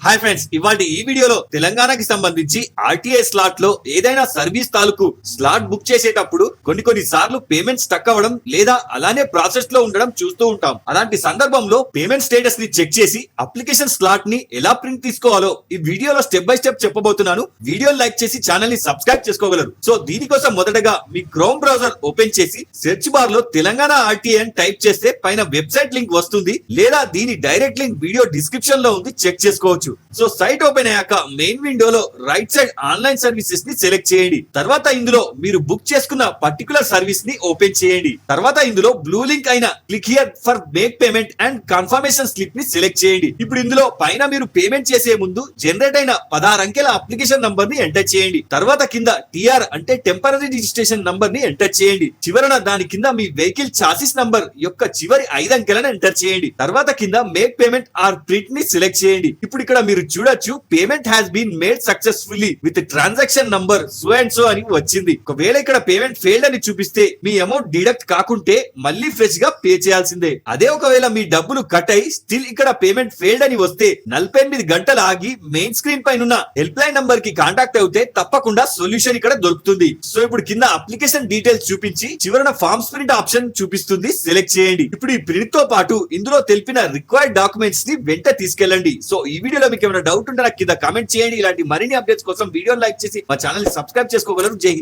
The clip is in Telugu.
హాయ్ ఫ్రెండ్స్, ఇవాళ ఈ వీడియోలో తెలంగాణకి సంబంధించి ఆర్టీఐ స్లాట్ లో ఏదైనా సర్వీస్ తాలూకు స్లాట్ బుక్ చేసేటప్పుడు కొన్ని సార్లు పేమెంట్ స్టక్ అవ్వడం లేదా అలానే ప్రాసెస్ లో ఉండడం చూస్తూ ఉంటాం. అలాంటి సందర్భంలో పేమెంట్ స్టేటస్ ని చెక్ చేసి అప్లికేషన్ స్లాట్ ని ఎలా ప్రింట్ తీసుకోవాలో ఈ వీడియోలో స్టెప్ బై స్టెప్ చెప్పబోతున్నాను. వీడియోని లైక్ చేసి ఛానల్ ని సబ్స్క్రైబ్ చేసుకోగలరు. సో దీనికోసం మొదటగా మీ క్రోమ్ బ్రౌజర్ ఓపెన్ చేసి సెర్చ్ బార్ లో తెలంగాణ ఆర్టీఐ అని టైప్ చేస్తే పైన వెబ్సైట్ లింక్ వస్తుంది, లేదా దీని డైరెక్ట్ లింక్ వీడియో డిస్క్రిప్షన్ లో ఉంది, చెక్ చేసుకోవచ్చు. సో సైట్ ఓపెన్ అయ్యాక మెయిన్ విండోలో రైట్ సైడ్ ఆన్లైన్ సర్వీసెస్ ని సెలెక్ట్ చేయండి. తర్వాత ఇందులో మీరు బుక్ చేసుకున్న పర్టికులర్ సర్వీస్ ని ఓపెన్ చేయండి. తర్వాత ఇందులో బ్లూ లింక్ అయిన click here for make payment and confirmation slip ని సెలెక్ట్ చేయండి. ఇప్పుడు ఇందులో పైన మీరు పేమెంట్ చేసే ముందు జనరేట్ అయిన 16 అంకెల అప్లికేషన్ నంబర్ ని ఎంటర్ చేయండి. తర్వాత కింద టిఆర్ అంటే టెంపరరీ రిజిస్ట్రేషన్ నంబర్ ని ఎంటర్ చేయండి. చివరన దాని కింద మీ వెహికల్ చాసిస్ నంబర్ యొక్క చివరి 5 అంకెలను ఎంటర్ చేయండి. తర్వాత కింద మేక్ పేమెంట్ ఆర్ ప్రింట్ ని సెలెక్ట్ చేయండి. ఇప్పుడు ఇక్కడ మీరు చూడొచ్చు, payment has been made successfully with transaction number so and so అని వచ్చింది. ఒకవేళ ఇక్కడ పేమెంట్ ఫెయిల్డ్ అని చూపిస్తే మీ అమౌంట్ డిడక్ట్ కాకుంటే మళ్ళీ ఫ్రెష్ గా పే చేయాల్సిందే. అదే ఒకవేళ మీ డబ్బులు కట్ అయి స్టిల్ ఇక్కడ పేమెంట్ ఫెయిల్డ్ అని వస్తే 48 గంటలు ఆగి మెయిన్ స్క్రీన్ పైన ఉన్న హెల్ప్ లైన్ నంబర్ కి కాంటాక్ట్ అవుతే తప్పకుండా సొల్యూషన్ ఇక్కడ దొరుకుతుంది. సో ఇప్పుడు కింద అప్లికేషన్ డీటెయిల్స్ చూపించి చివరన ఫార్మ్స్ ప్రింట్ ఆప్షన్ చూపిస్తుంది, సెలెక్ట్ చేయండి. ఇప్పుడు ఈ ప్రింట్ తో పాటు ఇందులో తెలిపిన రిక్వైర్డ్ డాక్యుమెంట్స్ ని వెంట తీసుకెళ్ళండి. సో ఈ వీడియోలో మీకు ఏమైనా డౌట్ ఉంటే నాకు కింద కామెంట్ చేయండి. ఇలాంటి మరిన్ని అప్డేట్స్ కోసం వీడియోని లైక్ చేసి మా ఛానల్ ని సబ్స్క్రైబ్ చేసుకోగలరు. జై హింద్.